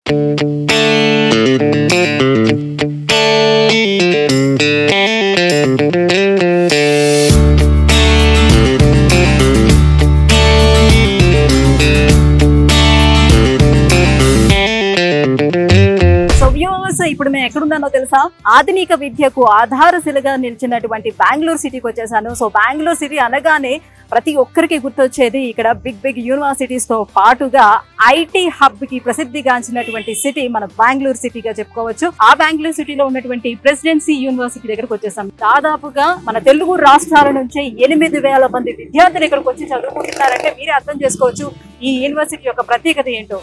ఇప్పుడు మేము ఎక్కడున్నానో తెలుసా? ఆధునిక విద్యకు ఆధారశిలగా నిలిచినటువంటి బెంగళూరు సిటీకి వచ్చేసాను. సో బెంగళూరు సిటీ అనగానే ప్రతి ఒక్కరికి గుర్తొచ్చేది ఇక్కడ బిగ్ బిగ్ యూనివర్సిటీస్ తో పాటుగా ఐటీ హబ్ కి ప్రసిద్ధిగాంచినటువంటి సిటీ మన బెంగళూరు సిటీగా చెప్పుకోవచ్చు. ఆ బెంగళూరు సిటీలో ఉన్నటువంటి ప్రెసిడెన్సీ యూనివర్సిటీ దగ్గరకు వచ్చేసాం. దాదాపుగా మన తెలుగు రాష్ట్రాల నుంచి 8,000 మంది విద్యార్థులు ఇక్కడికి వచ్చి చదువుకుంటున్నారంటే మీరే అర్థం చేసుకోవచ్చు ఈ యూనివర్సిటీ యొక్క ప్రత్యేకత ఏంటో.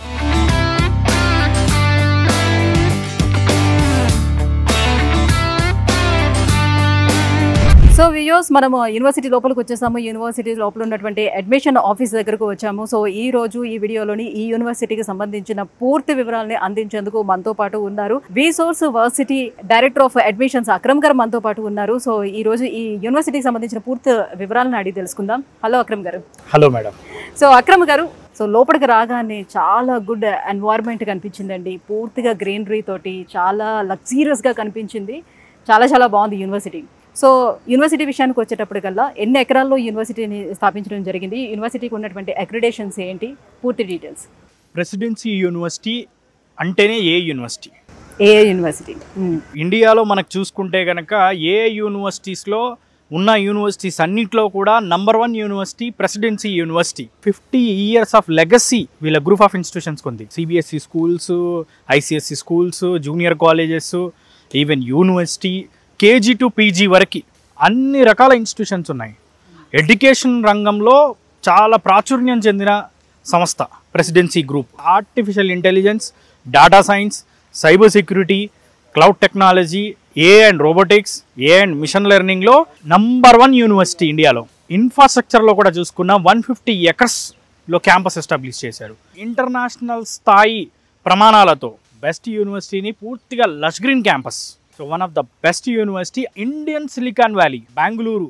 సో వ్యూయర్స్, మనము యూనివర్సిటీ లోపలికి వచ్చేసాము. యూనివర్సిటీ లోపల ఉన్నటువంటి అడ్మిషన్ ఆఫీస్ దగ్గరకు వచ్చాము. సో ఈ రోజు ఈ వీడియోలోని ఈ యూనివర్సిటీకి సంబంధించిన పూర్తి వివరాలని అందించేందుకు మనతో పాటు ఉన్నారు Vsource varsity director of admissions Akram గారు మనతో పాటు ఉన్నారు. సో ఈ రోజు ఈ యూనివర్సిటీకి సంబంధించిన పూర్తి వివరాలను అడిగి తెలుసుకుందాం. హలో అక్రమ్ గారు. Hello madam. సో అక్రమ్ గారు, సో లోపలికి రాగానే చాలా గుడ్ ఎన్వైర్న్మెంట్ కనిపించిందండి. పూర్తిగా గ్రీనరీ తోటి చాలా లగ్జీరియస్గా కనిపించింది. చాలా చాలా బాగుంది యూనివర్సిటీ. సో యూనివర్సిటీ విషయానికి వచ్చేటప్పటికల్లా ఎన్ని ఎకరాల్లో యూనివర్సిటీని స్థాపించడం జరిగింది, యూనివర్సిటీకి ఉన్నటువంటి అక్రిడేషన్స్ ఏంటి, పూర్తి డీటెయిల్స్. ప్రెసిడెన్సీ యూనివర్సిటీ అంటేనే ఏ యూనివర్సిటీ, యూనివర్సిటీ ఇండియాలో మనకు చూసుకుంటే కనుక ఏ యూనివర్సిటీస్లో ఉన్న యూనివర్సిటీస్ అన్నింటిలో కూడా number 1 university presidency university. 50 years of legacy వీళ్ళ గ్రూప్ ఆఫ్ ఇన్స్టిట్యూషన్స్ ఉంది. CBSE schools, ICSE schools, junior colleges, even university KG to PG వరకు అన్ని రకాల ఇన్స్టిట్యూషన్స్ ఉన్నాయి. ఎడ్యుకేషన్ రంగంలో చాలా ప్రాచుర్యం చెందిన సంస్థ Presidency group. Artificial intelligence, data science, cyber security, cloud technology, AI and robotics, AI and machine లెర్నింగ్లో నంబర్ 1 యూనివర్సిటీ ఇండియాలో. ఇన్ఫ్రాస్ట్రక్చర్లో కూడా చూసుకున్న 150 acresలో క్యాంపస్ ఎస్టాబ్లిష్ చేశారు. ఇంటర్నేషనల్ స్థాయి ప్రమాణాలతో బెస్ట్ యూనివర్సిటీని పూర్తిగా lush green campus. So one of the best university Indian Silicon Valley, Bengaluru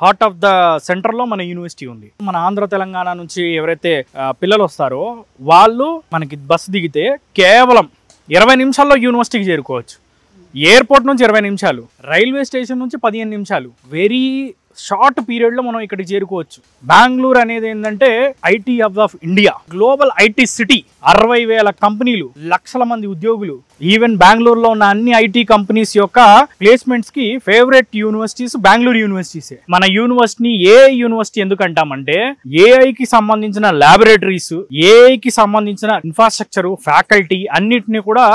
heart of the సెంటర్లో మన యూనివర్సిటీ ఉంది. మన ఆంధ్ర తెలంగాణ నుంచి ఎవరైతే పిల్లలు వస్తారో వాళ్ళు మనకి బస్సు దిగితే కేవలం 20 నిమిషాల్లో యూనివర్సిటీకి చేరుకోవచ్చు. ఎయిర్పోర్ట్ నుంచి 20 నిమిషాలు, రైల్వే స్టేషన్ నుంచి 15 నిమిషాలు, వెరీ షార్ట్ పీరియడ్లో మనం ఇక్కడికి చేరుకోవచ్చు. బెంగళూరు అనేది ఏంటంటే IT hub of India, global IT city. 60,000 కంపెనీలు, లక్షల మంది ఉద్యోగులు. ఈవెన్ బెంగళూరులో ఉన్న అన్ని ఐటీ కంపెనీస్ యొక్క ప్లేస్మెంట్స్ కి ఫేవరెట్ యూనివర్సిటీస్ బెంగళూరు యూనివర్సిటీసే. మన యూనివర్సిటీ ఏఐ యూనివర్సిటీ ఎందుకు అంటామంటే ఏఐకి సంబంధించిన ల్యాబొరేటరీస్, ఏఐకి సంబంధించిన ఇన్ఫ్రాస్ట్రక్చర్, ఫ్యాకల్టీ అన్నిటిని కూడా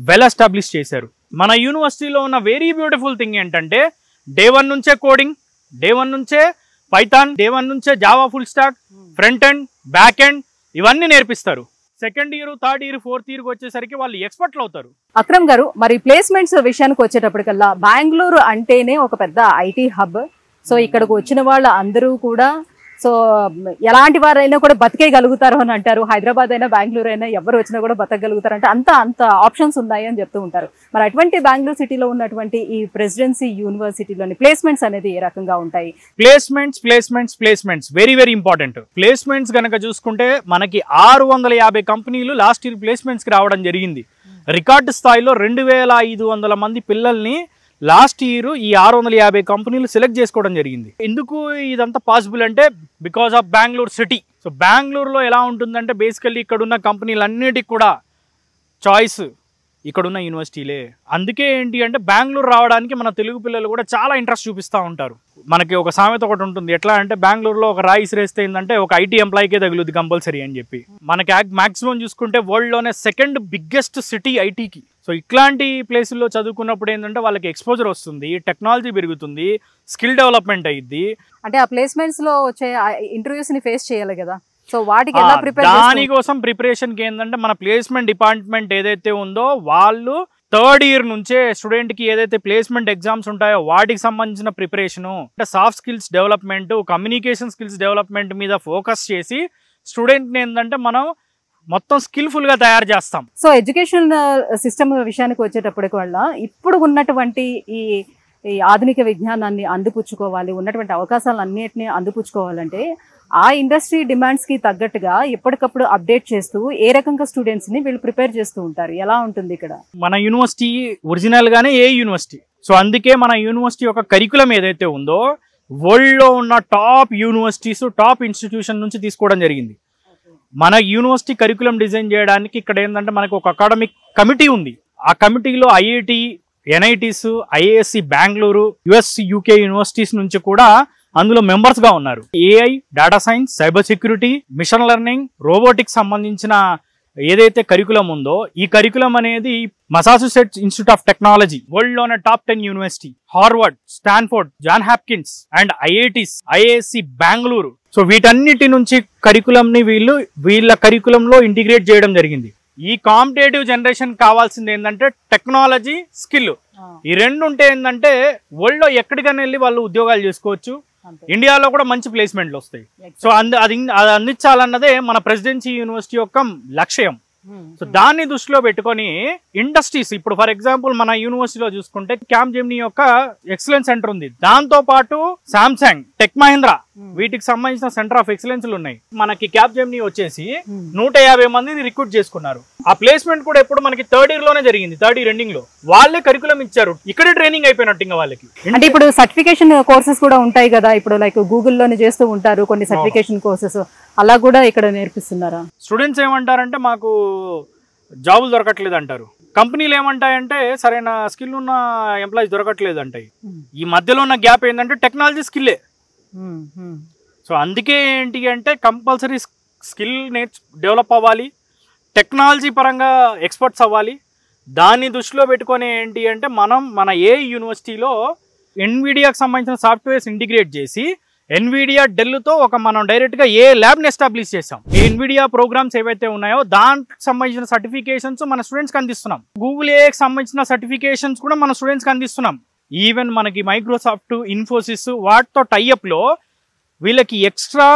వెల్ ఎస్టాబ్లిష్ చేశారు. మన యూనివర్సిటీలో ఉన్న వెరీ బ్యూటిఫుల్ థింగ్ ఏంటంటే డే 1 నుంచే కోడింగ్, డే 1 నుంచే పైథాన్, డే 1 నుంచే Java full stock, front end, back end ఇవన్నీ నేర్పిస్తారు. Second year, third year, fourth ఇయర్కి వచ్చేసరికి వాళ్ళు ఎక్స్పర్ట్లు అవుతారు. అక్రమ్ గారు, మరి ప్లేస్మెంట్స్ విషయానికి వచ్చేటప్పటికల్లా బెంగళూరు అంటేనే ఒక పెద్ద ఐటీ హబ్. సో ఇక్కడికి వచ్చిన వాళ్ళ అందరూ కూడా సో ఎలాంటి వారైనా కూడా బతికేయగలుగుతారు అని అంటారు. హైదరాబాద్ అయినా బెంగళూరు అయినా ఎవరు వచ్చినా కూడా బతకగలుగుతారు అంటే అంత ఆప్షన్స్ ఉన్నాయి అని చెప్తూ ఉంటారు. మరి అటువంటి బెంగళూరు సిటీలో ఉన్నటువంటి ఈ ప్రెసిడెన్సీ యూనివర్సిటీలోని ప్లేస్మెంట్స్ అనేది ఏ రకంగా ఉంటాయి? Placements very very important. Placements కనుక చూసుకుంటే మనకి 650 కంపెనీలు లాస్ట్ ఇయర్ ప్లేస్మెంట్స్కి రావడం జరిగింది. రికార్డు స్థాయిలో 2,500 మంది పిల్లల్ని లాస్ట్ ఇయర్ ఈ 650 కంపెనీలు సెలెక్ట్ చేసుకోవడం జరిగింది. ఎందుకు ఇదంతా పాసిబుల్ అంటే because of Bengaluru city. So బెంగళూరులో ఎలా ఉంటుందంటే బేసికల్లీ ఇక్కడున్న కంపెనీలన్నిటికి కూడా చాయిస్ ఇక్కడున్న యూనివర్సిటీలే. అందుకే ఏంటి అంటే బెంగళూరు రావడానికి మన తెలుగు పిల్లలు కూడా చాలా ఇంట్రెస్ట్ చూపిస్తూ ఉంటారు. మనకి ఒక సామెత ఒకటి ఉంటుంది, ఎట్లా అంటే బెంగళూరులో ఒక రాయి ఇసిరేస్తే ఏంటంటే ఒక ఐటీ ఎంప్లాయీకే తగులుద్ది కంపల్సరీ అని చెప్పి. మనకి మాక్సిమం చూసుకుంటే వరల్డ్లోనే సెకండ్ బిగ్గెస్ట్ సిటీ ఐటీకి. సో ఇట్లాంటి ప్లేసుల్లో చదువుకున్నప్పుడు ఏంటంటే వాళ్ళకి ఎక్స్పోజర్ వస్తుంది, టెక్నాలజీ పెరుగుతుంది, స్కిల్ డెవలప్మెంట్ అయ్యిద్ది. అంటే ఆ ప్లేస్మెంట్స్ లో వచ్చే ఇంటర్వ్యూస్ ని ఫేస్ చేయాలి కదా. సో వాటికి ఎలా ప్రిపేర్? దానికోసం ప్రిపరేషన్కి ఏంటంటే మన ప్లేస్మెంట్ డిపార్ట్మెంట్ ఏదైతే ఉందో వాళ్ళు థర్డ్ ఇయర్ నుంచే స్టూడెంట్ కి ఏదైతే ప్లేస్మెంట్ ఎగ్జామ్స్ ఉంటాయో వాటికి సంబంధించిన ప్రిపరేషను, అంటే soft skills development, communication skills development మీద ఫోకస్ చేసి స్టూడెంట్ని ఏంటంటే మనం మొత్తం స్కిల్ఫుల్ గా తయారు చేస్తాం. సో ఎడ్యుకేషన్ సిస్టమ్ విషయానికి వచ్చేటప్పటికి వల్ల ఇప్పుడు ఉన్నటువంటి ఈ ఆధునిక విజ్ఞానాన్ని అందిపుచ్చుకోవాలి, ఉన్నటువంటి అవకాశాలు అన్నిటిని అందిపుచ్చుకోవాలంటే ఆ ఇండస్ట్రీ డిమాండ్స్ కి తగ్గట్టుగా ఎప్పటికప్పుడు అప్డేట్ చేస్తూ ఏ రకంగా స్టూడెంట్స్ ని వీళ్ళు ప్రిపేర్ చేస్తూ ఉంటారు? ఎలా ఉంటుంది ఇక్కడ? మన యూనివర్సిటీ ఒరిజినల్ గానే ఏ యూనివర్సిటీ, సో అందుకే మన యూనివర్సిటీ యొక్క కరికులం ఏదైతే ఉందో వరల్డ్ లో ఉన్న టాప్ యూనివర్సిటీస్, టాప్ ఇన్స్టిట్యూషన్ నుంచి తీసుకోవడం జరిగింది. మన యూనివర్సిటీ కరికులం డిజైన్ చేయడానికి ఇక్కడ ఏంటంటే మనకు ఒక అకాడమిక్ కమిటీ ఉంది. ఆ కమిటీలో IIT, NITs, IISc Bengaluru, US, UK universities నుంచి కూడా అందులో మెంబర్స్ గా ఉన్నారు. AI, data science, cyber security, machine learning, robotics సంబంధించిన ఏదైతే కరికులం ఉందో ఈ కరికులం అనేది Massachusetts institute of technology, world లోనే top 10 university, Harvard, Stanford, John Hopkins and IITs, IISc Bengaluru, so వీటన్నిటి నుంచి కరికులం ని వీళ్ళ కరికులంలో ఇంటిగ్రేట్ చేయడం జరిగింది. ఈ కాంపిటేటివ్ జనరేషన్ కావాల్సింది ఏంటంటే టెక్నాలజీ, స్కిల్. ఈ రెండు ఉంటే ఏంటంటే వరల్డ్ లో ఎక్కడికైనా వెళ్ళి వాళ్ళు ఉద్యోగాలు చేసుకోవచ్చు, ఇండియాలో కూడా మంచి ప్లేస్మెంట్లు వస్తాయి. సో అది అందించాలన్నదే మన ప్రెసిడెన్సీ యూనివర్సిటీ యొక్క లక్ష్యం. సో దాన్ని దృష్టిలో పెట్టుకొని ఇండస్ట్రీస్, ఇప్పుడు ఫర్ ఎగ్జాంపుల్ మన యూనివర్సిటీలో చూసుకుంటే క్యాప్జెమినీ యొక్క ఎక్సలెన్స్ సెంటర్ ఉంది, దాంతో పాటు సామ్సంగ్, టెక్ మహీంద్రా వీటికి సంబంధించిన సెంటర్ ఆఫ్ ఎక్సలెన్స్ ఉన్నాయి. మనకి క్యాప్జెమినీ వచ్చేసి 150 మందిని రిక్రూట్ చేసుకున్నారు. ఆ ప్లేస్మెంట్ కూడా ఎప్పుడు మనకి థర్డ్ ఇయర్ లోనే జరిగింది. థర్డ్ ఇయర్ ఎండింగ్ లో వాళ్ళే కరికులం ఇచ్చారు, ఇక్కడే ట్రైనింగ్ అయిపోయినట్టు ఇంకా వాళ్ళకి. అంటే ఇప్పుడు సర్టిఫికేషన్ కోర్సెస్ కూడా ఉంటాయి కదా, ఇప్పుడు లైక్ గూగుల్లోనే చేస్తూ ఉంటారు కొన్ని సర్టిఫికేషన్ కోర్సెస్, అలా కూడా ఇక్కడ నేర్పిస్తున్నారా? స్టూడెంట్స్ ఏమంటారంటే మాకు జాబులు దొరకట్లేదు అంటారు, కంపెనీలు ఏమంటాయంటే సరైన స్కిల్ ఉన్న ఎంప్లాయీస్ దొరకట్లేదు అంటాయి. ఈ మధ్యలో ఉన్న గ్యాప్ ఏంటంటే టెక్నాలజీ స్కిల్లే. సో అందుకే ఏంటి అంటే కంపల్సరీ స్కిల్ డెవలప్ అవ్వాలి, టెక్నాలజీ పరంగా ఎక్స్పర్ట్స్ అవ్వాలి. దాన్ని దృష్టిలో పెట్టుకొని ఏంటి అంటే మన ఏ యూనివర్సిటీలో ఎన్విడియాకి సంబంధించిన సాఫ్ట్వేర్స్ ఇంటిగ్రేట్ చేసి ఎన్విడియా, డెల్తో మనం డైరెక్ట్గా ఏ ల్యాబ్ని ఎస్టాబ్లిష్ చేసాం. ఈ ఎన్విడియా ప్రోగ్రామ్స్ ఏవైతే ఉన్నాయో దానికి సంబంధించిన సర్టిఫికేషన్స్ మన స్టూడెంట్స్కి అందిస్తున్నాం. గూగుల్ ఏకి సంబంధించిన సర్టిఫికేషన్స్ కూడా మన స్టూడెంట్స్కి అందిస్తున్నాం. ఈవెన్ మనకి మైక్రోసాఫ్ట్, ఇన్ఫోసిస్ వాటితో టైఅప్లో వీళ్ళకి ఎక్స్ట్రా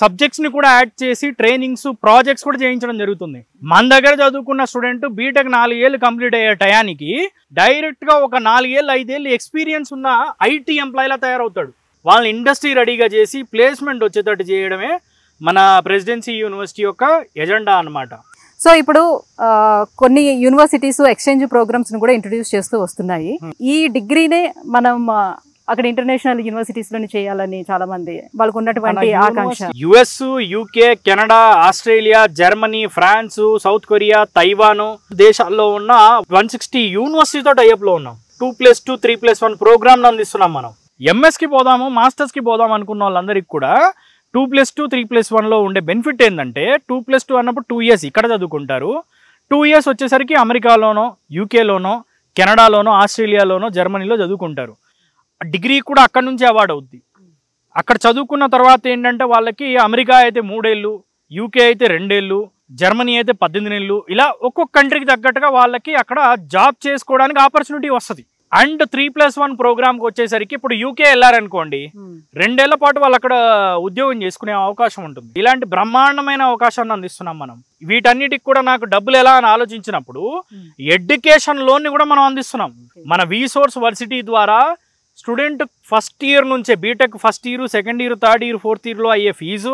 సబ్జెక్ట్స్ని కూడా యాడ్ చేసి ట్రైనింగ్స్, ప్రాజెక్ట్స్ కూడా చేయించడం జరుగుతుంది. మన దగ్గర చదువుకున్న స్టూడెంట్ బీటెక్ 4 ఏళ్ళు కంప్లీట్ అయ్యే టయానికి డైరెక్ట్గా ఒక 4 ఏళ్ళు 5 ఏళ్ళు ఎక్స్పీరియన్స్ ఉన్న ఐటీ ఎంప్లాయీలా తయారవుతాడు. వాళ్ళని ఇండస్ట్రీ రెడీగా చేసి ప్లేస్మెంట్ వచ్చేటట్టు చేయడమే మన ప్రెసిడెన్సీ యూనివర్సిటీ యొక్క ఎజెండా అన్నమాట. సో ఇప్పుడు కొన్ని యూనివర్సిటీస్ ఎక్స్చేంజ్ ప్రోగ్రామ్స్ ను కూడా ఇంట్రొడ్యూస్ చేస్తూ వస్తున్నాయి. ఈ డిగ్రీనే మనం అక్కడ ఇంటర్నేషనల్ యూనివర్సిటీస్ లోని చేయాలని చాలా మంది వాళ్ళకు ఉన్నటువంటి ఆకాంక్ష. US, UK, Canada, Australia, Germany, France, South Korea, Taiwan దేశాల్లో ఉన్న 160 యూనివర్సిటీతో టైఅప్ లో ఉన్నాం. 2+2, 3+1 ప్రోగ్రామ్ అందిస్తున్నాం. మనం ఎంఎస్కి పోదాము, మాస్టర్స్కి పోదాం అనుకున్న వాళ్ళందరికీ కూడా 2+2, 3+1లో ఉండే బెనిఫిట్ ఏంటంటే 2+2 అన్నప్పుడు 2 years ఇక్కడ చదువుకుంటారు. 2 years వచ్చేసరికి అమెరికాలోనో, యూకేలోనో, కెనడాలోనో, ఆస్ట్రేలియాలోనో, జర్మనీలో చదువుకుంటారు. డిగ్రీ కూడా అక్కడ నుంచి అవార్డు అవుద్ది. అక్కడ చదువుకున్న తర్వాత ఏంటంటే వాళ్ళకి అమెరికా అయితే 3 ఏళ్ళు, యూకే అయితే 2 ఏళ్ళు, జర్మనీ అయితే 18 ఏళ్ళు, ఇలా ఒక్కొక్క కంట్రీకి తగ్గట్టుగా వాళ్ళకి అక్కడ జాబ్ చేసుకోవడానికి ఆపర్చునిటీ వస్తుంది. అండ్ 3+1 ప్రోగ్రామ్కి వచ్చేసరికి ఇప్పుడు యూకే వెళ్ళారనుకోండి, 2 ఏళ్ల పాటు వాళ్ళు అక్కడ ఉద్యోగం చేసుకునే అవకాశం ఉంటుంది. ఇలాంటి బ్రహ్మాండమైన అవకాశాన్ని అందిస్తున్నాం మనం. వీటన్నిటికి కూడా నాకు డబ్బులు ఎలా అని ఆలోచించినప్పుడు ఎడ్యుకేషన్ లోన్ని కూడా మనం అందిస్తున్నాం. మన విసోర్స్ వర్సిటీ ద్వారా స్టూడెంట్ ఫస్ట్ ఇయర్ నుంచే BTech first year, second year, third year, fourth ఇయర్లో అయ్యే fee,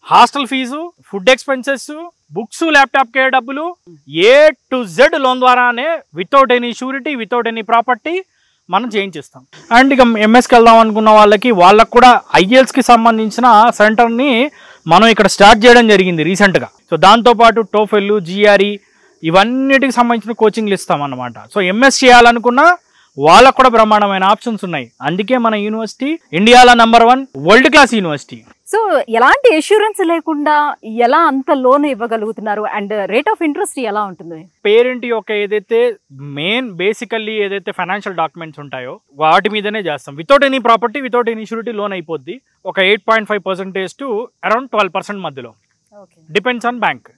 hostel fee, food expenses, books, laptop కే డబ్బులు, A to Z లోన్ ద్వారానే without any surety, without any property మనం చేయించేస్తాం. అండ్ ఇక ఎంఎస్కి వెళ్దాం అనుకున్న వాళ్ళకి కూడా ఐఎల్స్కి సంబంధించిన సెంటర్ని మనం ఇక్కడ స్టార్ట్ చేయడం జరిగింది రీసెంట్గా. సో దాంతోపాటు టోఫెల్, GRE ఇవన్నిటికి సంబంధించిన కోచింగ్లు ఇస్తాం అన్నమాట. సో ఎంఎస్ చేయాలనుకున్నా వాళ్ళకు కూడా బ్రహ్మాండమైన ఆప్షన్స్ ఉన్నాయి. అందుకే మన యూనివర్సిటీ ఇండియాలో #1 వరల్డ్ క్లాస్ యూనివర్సిటీ. సో ఎలాంటి అష్యూరెన్స్ లేకుండా ఎలా అంత లోన్ ఇవ్వగలుగుతున్నారు? అండ్ రేట్ ఆఫ్ ఇంట్రెస్ట్ ఎలా ఉంటుంది? పేరెంట్ యొక్క ఏదైతే బేసికల్లీ ఏదైతే ఫైనాన్షియల్ డాక్యుమెంట్స్ ఉంటాయో వాటి మీదనే చేస్తాం. Without any property, without any surety loan అయిపోద్ది. ఒక 8.5% to అరౌండ్ 12% మధ్యలో, డిపెండ్స్ ఆన్ బ్యాంక్.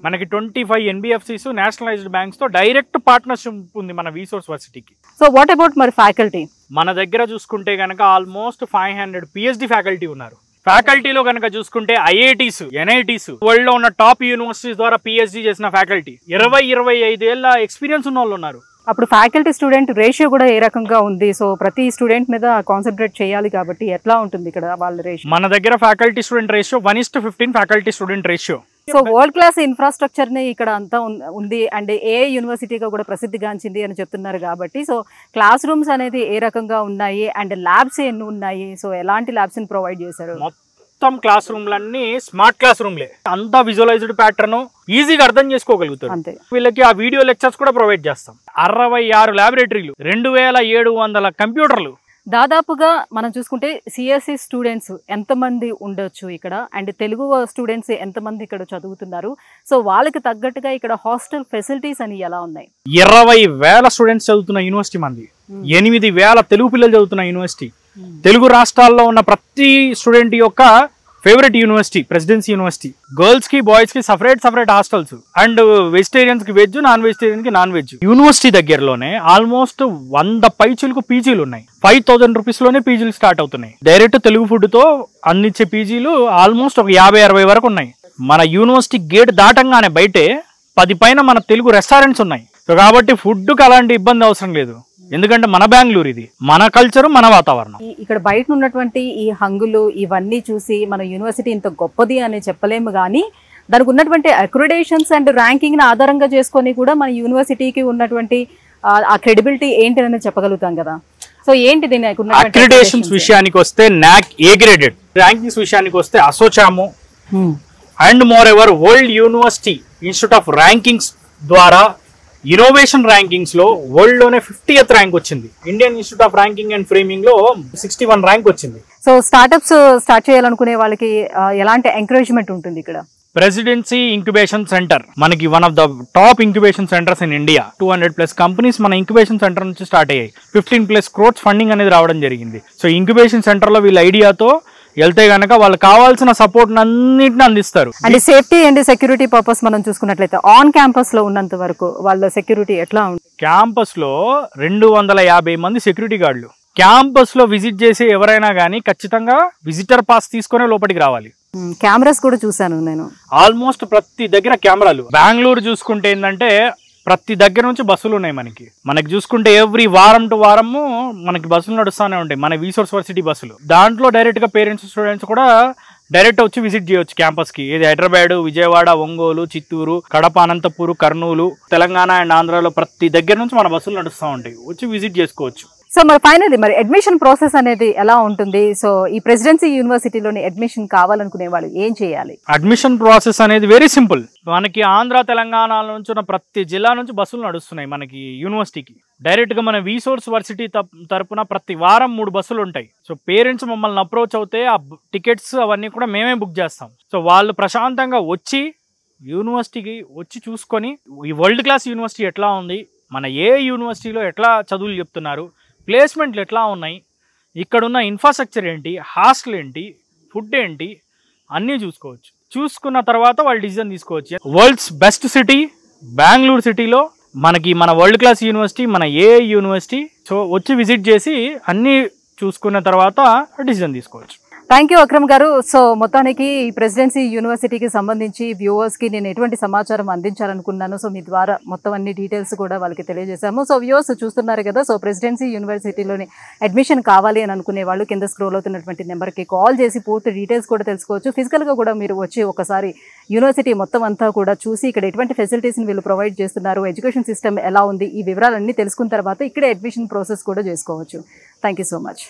మనకి 25 NBFCs, నేషనలైజ్డ్ బ్యాంక్స్ తో డైరెక్ట్ పార్ట్నర్షిప్ ఉంది మన విసోర్స్ వర్సిటీకి. సో వాట్ అబౌట్ మరి ఫ్యాకల్టీ? మన దగ్గర చూసుకుంటే కనుక ఆల్మోస్ట్ 500 PhD ఫ్యాకల్టీ ఉన్నారు. ఫ్యాకల్టీలో కనుక చూసుకుంటే ఐఐటీస్, ఎన్ఐటీస్, వరల్డ్ లో ఉన్న టాప్ యూనివర్సిటీస్ ద్వారా PhD చేసిన ఫ్యాకల్టీ, 20-25 ఏళ్ళ ఎక్స్పీరియన్స్ ఉన్న వాళ్ళు ఉన్నారు. అప్పుడు ఫ్యాకల్టీ స్టూడెంట్ రేషియో కూడా ఏ రకంగా ఉంది? సో ప్రతి స్టూడెంట్ మీద కాన్సన్ట్రేట్ చేయాలి కాబట్టి ఎట్లా ఉంటుంది ఇక్కడ వాళ్ళ రేషియో? మన దగ్గర faculty student ratio 1:15 faculty student ratio. So world class infrastructure ని ఇక్కడ అంతా ఉంది అండ్ ఏ యూనివర్సిటీగా కూడా ప్రసిద్ధిగాంచింది అని చెప్తున్నారు కాబట్టి, సో క్లాస్ రూమ్స్ అనేది ఏ రకంగా ఉన్నాయి అండ్ ల్యాబ్స్ ఎన్ని ఉన్నాయి? సో ఎలాంటి ల్యాబ్స్ ని ప్రొవైడ్ చేశారు? మొత్తం క్లాస్ రూమ్లన్నీ స్మార్ట్ క్లాస్ రూమ్లే, అంతా విజువలైజ్డ్ ప్యాటర్న్, ఈజీగా అర్థం చేసుకోగలుగుతారు. అంతే. వీళ్ళకి ఆ వీడియో లెక్చర్స్ కూడా ప్రొవైడ్ చేస్తాం. 66 ల్యాబొరేటరీలు, 2700 కంప్యూటర్లు. దాదాపుగా మనం చూసుకుంటే సిఎస్సి స్టూడెంట్స్ ఎంతమంది ఉండొచ్చు ఇక్కడ అండ్ తెలుగు స్టూడెంట్స్ ఎంతమంది ఇక్కడ చదువుతున్నారు? సో వాళ్ళకి తగ్గట్టుగా ఇక్కడ హాస్టల్ ఫెసిలిటీస్ అని ఎలా ఉన్నాయి? 20,000 స్టూడెంట్స్ చదువుతున్న యూనివర్సిటీ మంది, 8,000 తెలుగు పిల్లలు చదువుతున్న యూనివర్సిటీ. తెలుగు రాష్ట్రాల్లో ఉన్న ప్రతి స్టూడెంట్ యొక్క favourite university presidency university. Girls కి బాయ్స్ కి సపరేట్ హాస్టల్స్ అండ్ వెజిటేరియన్స్ కి వెజ్, నాన్ వెజిటేరియన్ కి నాన్ వెజ్. యూనివర్సిటీ దగ్గరలోనే ఆల్మోస్ట్ 100 పైచీలకు పీజీలు ఉన్నాయి. 5,000 రూపీస్ లోనే పీజీలు స్టార్ట్ అవుతున్నాయి. డైరెక్ట్ తెలుగు ఫుడ్ తో అందించే పీజీలు ఆల్మోస్ట్ ఒక 50-60 వరకు ఉన్నాయి. మన యూనివర్సిటీ గేట్ దాటంగానే బయటే 10 పైన మన తెలుగు రెస్టారెంట్స్ ఉన్నాయి. సో కాబట్టి ఫుడ్ కి అలాంటి ఇబ్బంది అవసరం లేదు, ఎందుకంటే మన బెంగళూరు, ఇది మన కల్చర్, మన వాతావరణం. ఇక్కడ బయట ఉన్నటువంటి ఈ హంగులు ఇవన్నీ చూసి మన యూనివర్సిటీ ఇంత గొప్పది అని చెప్పలేము, కానీ దానికి ఉన్నటువంటి అక్రిడేషన్స్ అండ్ ర్యాంకింగ్ ని ఆధారంగా చేసుకొని కూడా మన యూనివర్సిటీకి ఉన్నటువంటి ఆ క్రెడిబిలిటీ ఏంటి అని చెప్పగలుగుతాం కదా. సో ఏంటి దీని అక్రిడేషన్స్ విషయానికి వస్తే నాక్ ఏ గ్రేడెడ్, ర్యాంకింగ్స్ విషయానికి వస్తే ASSOCHAM and more ever world university institute of rankings ద్వారా ఇన్నోవేషన్ ర్యాంకింగ్స్ లో వరల్డ్ లోనే 50th ర్యాంక్ వచ్చింది. Indian institute of ranking and framing లో 61 ర్యాంక్ వచ్చింది. సో స్టార్ట్అప్స్ స్టార్ట్ చేయాలనుకునే వాళ్ళకి ఎలాంటి ఎంకరేజ్మెంట్ ఉంటుంది ఇక్కడ? ప్రెసిడెన్సీ ఇంక్యుబేషన్ సెంటర్ మనకి one of the top incubation centres in India. 200+ companies మన ఇంక్యుబేషన్ సెంటర్ నుంచి స్టార్ట్ అయ్యాయి. 15+ crores ఫండింగ్ అనేది రావడం జరిగింది. సో ఇంక్యుబేషన్ సెంటర్ లో వీళ్ళ ఐడియాతో వెళ్తే గనక వాళ్ళకి కావాల్సిన సపోర్ట్ అన్నిటిని అందిస్తారు. అంటే సేఫ్టీ అండ్ సెక్యూరిటీ పర్పస్ మనం చూసుకున్నట్లయితే ఆన్ క్యాంపస్ లో ఉన్నంత వరకు వాళ్ళ సెక్యూరిటీ ఎట్లా ఉంటుంది? క్యాంపస్ లో 250 మంది సెక్యూరిటీ గార్డులు. క్యాంపస్ లో విజిట్ చేసే ఎవరైనా కానీ ఖచ్చితంగా విజిటర్ పాస్ తీసుకునే లోపలికి రావాలి. కెమెరాస్ కూడా చూసాను నేను, ఆల్మోస్ట్ ప్రతి దగ్గర కెమెరాలు. బెంగళూరు చూసుకుంటే ఏంటంటే ప్రతి దగ్గర నుంచి బస్సులు ఉన్నాయి. మనకి చూసుకుంటే ఎవ్రీ వారం టు వారము మనకి బస్సులు నడుస్తూనే ఉంటాయి, మన రీసోర్స్ వర్సిటీ బస్సులు. దాంట్లో డైరెక్ట్ గా పేరెంట్స్ స్టూడెంట్స్ కూడా డైరెక్ట్ వచ్చి విజిట్ చేయొచ్చు క్యాంపస్ కి. ఇది హైదరాబాద్, విజయవాడ, ఒంగోలు, చిత్తూరు, కడప, అనంతపూర్, కర్నూలు, తెలంగాణ అండ్ ఆంధ్రాలో ప్రతి దగ్గర నుంచి మన బస్సులు నడుస్తూ ఉంటాయి, వచ్చి విజిట్ చేసుకోవచ్చు. సో మరి ఫైనల్లీ మరి అడ్మిషన్ ప్రాసెస్ అనేది ఎలా ఉంటుంది? సో ఈ ప్రెసిడెన్సీ యూనివర్సిటీలోని అడ్మిషన్ కావాలనుకునే వాళ్ళు ఏం చేయాలి? అడ్మిషన్ ప్రాసెస్ అనేది వెరీ సింపుల్. మనకి ఆంధ్ర, తెలంగాణ నుంచి ఉన్న ప్రతి జిల్లా నుంచి బస్సులు నడుస్తున్నాయి మనకి యూనివర్సిటీకి. డైరెక్ట్ గా మన రీసోర్స్ వర్సిటీ తరపున ప్రతి వారం 3 బస్సులు ఉంటాయి. సో పేరెంట్స్ మమ్మల్ని అప్రోచ్ అవుతే ఆ టికెట్స్ అవన్నీ కూడా మేమే బుక్ చేస్తాం. సో వాళ్ళు ప్రశాంతంగా వచ్చి యూనివర్సిటీకి వచ్చి చూసుకొని ఈ వరల్డ్ క్లాస్ యూనివర్సిటీ ఎట్లా ఉంది, మన ఏ యూనివర్సిటీలో ఎట్లా చదువులు చెప్తున్నారు, ప్లేస్మెంట్లు ఎట్లా ఉన్నాయి, ఇక్కడున్న ఇన్ఫ్రాస్ట్రక్చర్ ఏంటి, హాస్టల్ ఏంటి, ఫుడ్ ఏంటి, అన్నీ చూసుకోవచ్చు. చూసుకున్న తర్వాత వాళ్ళు డిసిజన్ తీసుకోవచ్చు. వరల్డ్స్ బెస్ట్ సిటీ బెంగళూరు సిటీలో మనకి మన వరల్డ్ క్లాస్ యూనివర్సిటీ, మన ఏ యూనివర్సిటీ. సో వచ్చి విజిట్ చేసి అన్నీ చూసుకున్న తర్వాత డిసిజన్ తీసుకోవచ్చు. థ్యాంక్ యూ అక్రమ్ గారు. సో మొత్తానికి ఈ ప్రెసిడెన్సీ యూనివర్సిటీకి సంబంధించి వ్యూవర్స్కి నేను ఎటువంటి సమాచారం అందించాలనుకున్నాను, సో మీ ద్వారా మొత్తం అన్ని డీటెయిల్స్ కూడా వాళ్ళకి తెలియజేశాము. సో వ్యూవర్స్ చూస్తున్నారు కదా, సో ప్రెసిడెన్సీ యూనివర్సిటీలోని అడ్మిషన్ కావాలి అని అనుకునే వాళ్ళు కింద స్క్రోల్ అవుతున్నటువంటి నెంబర్కి కాల్ చేసి పూర్తి డీటెయిల్స్ కూడా తెలుసుకోవచ్చు. ఫిజికల్గా కూడా మీరు వచ్చి ఒకసారి యూనివర్సిటీ మొత్తం అంతా కూడా చూసి ఇక్కడ ఎటువంటి ఫెసిలిటీస్ని వీళ్ళు ప్రొవైడ్ చేస్తున్నారు, ఎడ్యుకేషన్ సిస్టమ్ ఎలా ఉంది, ఈ వివరాలన్నీ తెలుసుకున్న తర్వాత ఇక్కడే అడ్మిషన్ ప్రాసెస్ కూడా చేసుకోవచ్చు. Thank you so much.